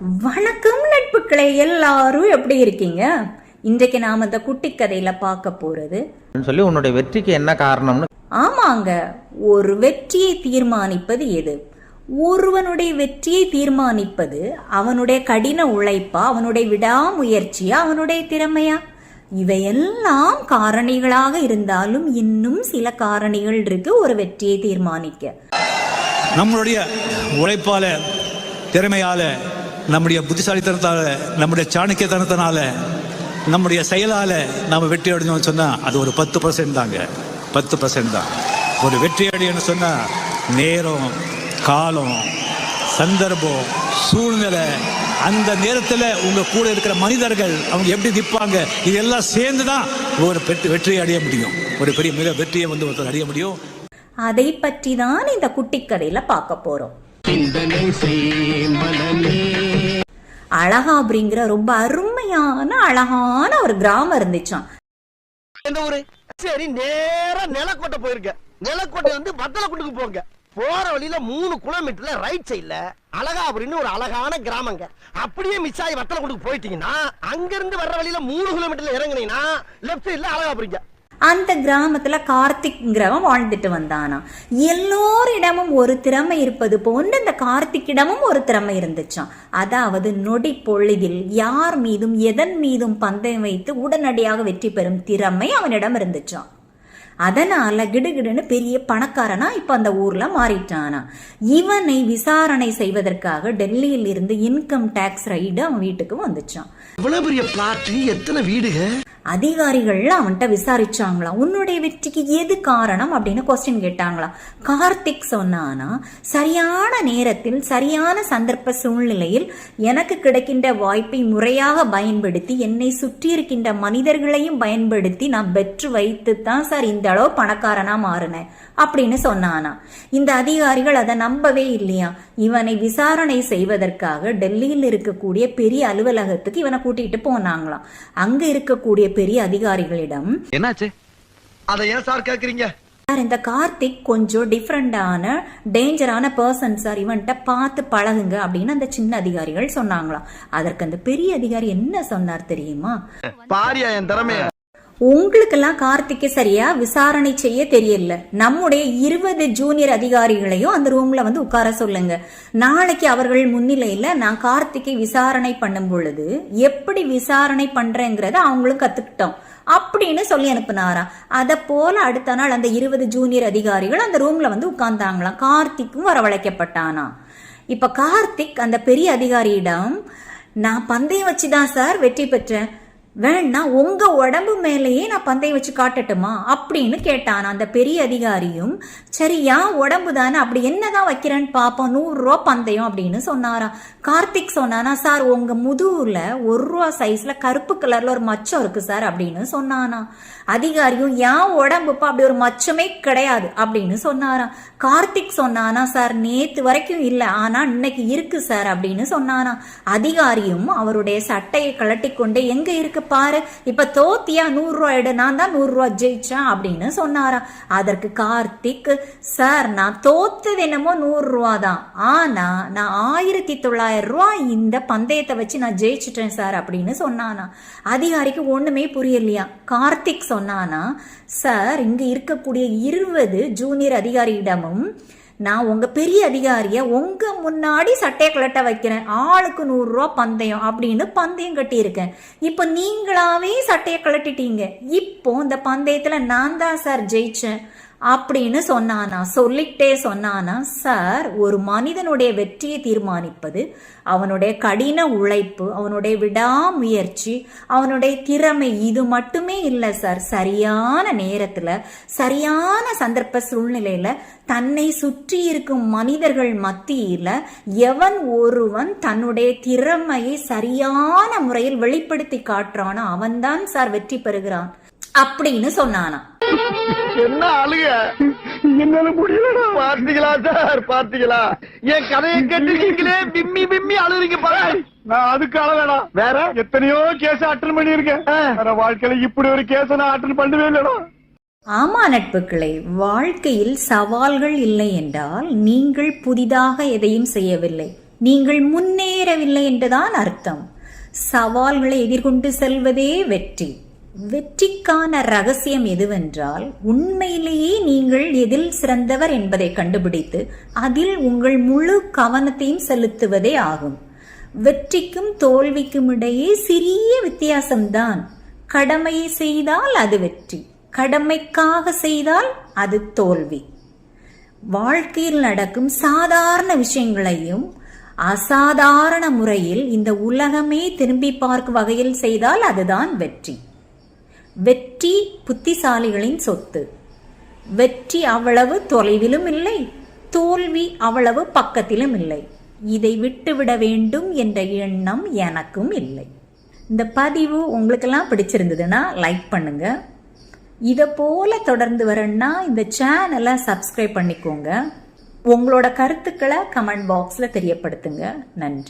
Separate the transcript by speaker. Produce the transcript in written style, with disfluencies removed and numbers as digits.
Speaker 1: வணக்கம் நட்புக்களே, எல்லாரும் எப்படி இருக்கீங்க? இன்றைக்கு நாம இந்த குட்டி கதையில பார்க்க போறது
Speaker 2: சொல்லி உன்னுடைய வெற்றிக்கு என்ன காரணம்னு.
Speaker 1: ஆமாங்க, ஒரு வெற்றியை தீர்மானிப்பது எது? ஒருவனுடைய வெற்றியை தீர்மானிப்பது அவனுடைய கடின உழைப்பா, அவனுடைய விடாமுயற்சியா, அவனுடைய திறமையா? இவையெல்லாம் காரணிகளாக இருந்தாலும் இன்னும் சில காரணிகள் இருக்கு ஒரு வெற்றியை தீர்மானிக்க.
Speaker 3: நம்மளுடைய உழைப்பால, திறமையால, நம்முடைய புத்திசாலித்தனத்தால, நம்முடைய சாணக்கியத்தனத்தினால, நம்முடைய செயலால நம்ம வெற்றி அடைஞ்சோம்னு சொன்னா அது ஒரு 10% தாங்க. 10% தான். ஒரு வெற்றி அடையணும்னு சொன்னா நேரம், காலம், சந்தர்ப்பம், சூழ்நிலை, அந்த நேரத்தில் உங்க கூட இருக்கிற மனிதர்கள் அவங்க எப்படி நிற்பாங்க, இதெல்லாம் சேர்ந்துதான் ஒரு வெற்றியை அடைய முடியும். ஒரு பெரிய மிக வெற்றியை ஒருத்தர் அடைய முடியும்.
Speaker 1: அதை பற்றி தான் இந்த குட்டி கதையில பார்க்க போறோம். அழகாபுரிங்கிற ரொம்ப அழகான ஒரு கிராமம் இருந்துச்சாம்.
Speaker 4: சரி, நேரா நிலக்கோட்டை போயிருக்க. நிலக்கோட்டை வந்து வத்தலக்குண்டுக்கு போங்க. போற வழியில 3 கிலோமீட்டர்ல ரைட் சைட்ல அழகாபுரின்னு ஒரு அழகான கிராமங்க. அப்படியே மிஸ் ஆகி வத்தலக்குண்டுக்கு போயிட்டீங்கன்னா அங்க இருந்து வர்ற வழியில 3 கிலோமீட்டர்ல இறங்குனீங்கன்னா லெப்ட் சைட்ல அழகாபுரிங்க.
Speaker 1: அந்த கிராமத்துல கார்த்திக்ங்கிறவன் வாழ்ந்துட்டு வந்தானா. எல்லோரிடமும் ஒரு திறமை இருப்பது போன்று இந்த கார்த்திக்கிடமும் ஒரு திறமை இருந்துச்சான். அதாவது நொடி பொழுதில் யார் மீதும் எதன் மீதும் பந்தயம் வைத்து உடனடியாக வெற்றி பெறும் திறமை அவனிடம் இருந்துச்சான். அதனால கிடுகிடுன்னு பெரிய பணக்காரனா இப்ப அந்த ஊர்ல மாறிட்டானா. இவனை விசாரணை செய்வதற்காக டெல்லியில் இருந்து இன்கம் டாக்ஸ் ரைடு அவன் வீட்டுக்கு வந்துச்சான்.
Speaker 4: இவ்வளவு பெரிய பிளாட், எத்தனை வீடுக?
Speaker 1: அதிகாரிகள் அவன்கிட்ட விசாரிச்சாங்களாம். உன்னுடைய வெற்றிக்கு எது காரணம் அப்படின்னு கொஸ்டின் கேட்டாங்களாம். கார்த்திக் சொன்னானா, சரியான நேரத்தில் சரியான சந்தர்ப்ப சூழ்நிலையில் எனக்கு கிடைக்கின்ற வாய்ப்பை முறையாக பயன்படுத்தி என்னை சுற்றி இருக்கின்ற மனிதர்களையும் பயன்படுத்தி நான் பெற்று வைத்து தான் சார் இந்த அளவு பணக்காரனா மாறினேன் அப்படின்னு சொன்னானா. இந்த அதிகாரிகள் அதை நம்பவே இல்லையா. இவனை விசாரணை செய்வதற்காக டெல்லியில் இருக்கக்கூடிய பெரிய அலுவலகத்துக்கு இவனை கூட்டிட்டு போனாங்களாம். அங்க இருக்கக்கூடிய பெரிய அதிகாரிகளிடம்,
Speaker 4: என்னாச்சு, அதை ஏன் சார் கேக்குறீங்க?
Speaker 1: இந்த கார்த்திக் கொஞ்சம் டிஃபரெண்டான டேஞ்சரான பர்சன் சார், இவன்கிட்ட பார்த்து பழகுங்க அப்படின்னு அந்த சின்ன அதிகாரிகள் சொன்னாங்களாம். அதற்கு அந்த பெரிய அதிகாரி என்ன சொன்னார் தெரியுமா?
Speaker 4: பாரியா என் திறமைய.
Speaker 1: உங்களுக்கெல்லாம் கார்த்திகை சரியா விசாரணை செய்ய தெரியல. நம்முடைய 20 ஜூனியர் அதிகாரிகளையும் அந்த ரூம்ல வந்து உட்கார சொல்லுங்க. நாளைக்கு அவர்கள் முன்னிலையில நான் கார்த்திகை விசாரணை பண்ணும் பொழுது எப்படி விசாரணை பண்றேங்கிறத அவங்களும் கத்துக்கிட்டோம் அப்படின்னு சொல்லி அனுப்புனாராம். அத போல அடுத்த நாள் அந்த 20 ஜூனியர் அதிகாரிகள் அந்த ரூம்ல வந்து உட்கார்ந்தாங்களாம். கார்த்திக்கும் வரவழைக்கப்பட்டானா. இப்ப கார்த்திக் அந்த பெரிய அதிகாரியிடம், நான் பந்தயம் வச்சுதான் சார் வெற்றி பெற்றேன், வேணா உங்க உடம்பு மேலேயே நான் பந்தயம் வச்சு காட்டட்டுமா அப்படின்னு கேட்டான். அந்த பெரிய அதிகாரியும், சரி ஏன் உடம்பு தானே, அப்படி என்னதான் வைக்கிறேன்னு பாப்போம், 100 ரூபா பந்தயம் அப்படின்னு சொன்னாராம். கார்த்திக் சொன்னானா, சார் உங்க முதுகுல 1 ரூபா சைஸ்ல கருப்பு கலர்ல ஒரு மச்சம் இருக்கு சார் அப்படின்னு சொன்னானா. அதிகாரியும், ஏன் உடம்புப்பா அப்படி ஒரு மச்சமே கிடையாது அப்படின்னு சொன்னாராம். கார்த்திக் சொன்னானா, சார் நேத்து வரைக்கும் இல்ல, ஆனா இன்னைக்கு இருக்கு சார் அப்படின்னு சொன்னானா. அதிகாரியும் அவருடைய சட்டையை கழட்டி கொண்டு, எங்க இருக்கு பாரு, இப்ப தோத்தியா, 100 ரூபாய் எடு, நான் தான் 100 ரூபாய் ஜெயிச்சேன் அப்படின்னு சொன்னாராம். அதற்கு கார்த்திக், சார் நான் தோத்தது என்னமோ 100 ரூபா தான், ஆனா நான் 1900 ரூபாய் இந்த பந்தயத்தை வச்சு நான் ஜெயிச்சுட்டேன் சார் அப்படின்னு சொன்னானா. அதிகாரிக்கு ஒண்ணுமே புரியலையா. கார்த்திக் சொன்னானா, சார் இங்க இருக்கக்கூடிய 20 ஜூனியர் அதிகாரியிடமும் நான் உங்க பெரிய அதிகாரிய உங்க முன்னாடி சட்டையை கலட்ட வைக்கிறேன், ஆளுக்கு 100 ரூபா பந்தயம் அப்படின்னு பந்தயம் கட்டி இருக்கேன். இப்ப நீங்களாவே சட்டையை கலட்டிட்டீங்க, இப்போ இந்த பந்தயத்துல நான் தான் சார் ஜெயிச்சேன் அப்படின்னு சொன்னானா. சொல்லிட்டே சொன்னானா, சார் ஒரு மனிதனுடைய வெற்றியை தீர்மானிப்பது அவனுடைய கடின உழைப்பு, அவனுடைய விடாமுயற்சி, அவனுடைய திறமை, இது மட்டுமே இல்லை சார். சரியான நேரத்துல சரியான சந்தர்ப்ப சூழ்நிலையில தன்னை சுற்றி இருக்கும் மனிதர்கள் மத்தியில எவன் ஒருவன் தன்னுடைய திறமையை சரியான முறையில் வெளிப்படுத்தி காட்டுறானோ அவன்தான் சார் வெற்றி பெறுகிறான் அப்படின்னு சொன்னானா.
Speaker 4: என்ன அழுக, என்னால முடியலடா. பார்த்தீங்களா சார், பார்த்தீங்களா என் கதையை கேட்டுருக்கீங்களே, பிம்மி பிம்மி அழுறீங்க பாரு.
Speaker 5: நான் அதுக்கு அழகடா,
Speaker 4: வேற
Speaker 5: எத்தனையோ கேஸ் அட்டன் பண்ணிருக்கேன். வாழ்க்கையில இப்படி ஒரு கேஸ் நான் அட்டன் பண்ணவே இல்லடா.
Speaker 1: ஆமா நட்புக்களே, வாழ்க்கையில் சவால்கள் இல்லை என்றால் நீங்கள் புதிதாக எதையும் செய்யவில்லை. நீங்கள் முன்னேறவில்லை என்றுதான் அர்த்தம். சவால்களை எதிர்கொண்டு செல்வதே வெற்றி. வெற்றிக்கான ரகசியம் எதுவென்றால், உண்மையிலேயே நீங்கள் எதில் சிறந்தவர் என்பதை கண்டுபிடித்து அதில் உங்கள் முழு கவனத்தையும் செலுத்துவதே ஆகும். வெற்றிக்கும் தோல்விக்கும் இடையே சிறிய வித்தியாசம்தான். கடமையை செய்தால் அது வெற்றி, கடமைக்காக செய்தால் அது தோல்வி. வாழ்க்கையில் நடக்கும் சாதாரண விஷயங்களையும் அசாதாரண முறையில் இந்த உலகமே திரும்பி பார்க்கும் வகையில் செய்தால் அதுதான் வெற்றி. வெற்றி புத்திசாலிகளின் சொத்து. வெற்றி அவ்வளவு தொலைவிலும் இல்லை, தோல்வி அவ்வளவு பக்கத்திலும் இல்லை. இதை விட்டுவிட வேண்டும் என்ற எண்ணம் எனக்கும் இல்லை. இந்த பதிவு உங்களுக்கெல்லாம் பிடிச்சிருந்ததுன்னா லைக் பண்ணுங்க. இதை போல தொடர்ந்து வரணும்னா இந்த சேனலை சப்ஸ்கிரைப் பண்ணிக்கோங்க. உங்களோட கருத்துக்களை கமெண்ட் பாக்ஸ்ல தெரியப்படுத்துங்க. நன்றி.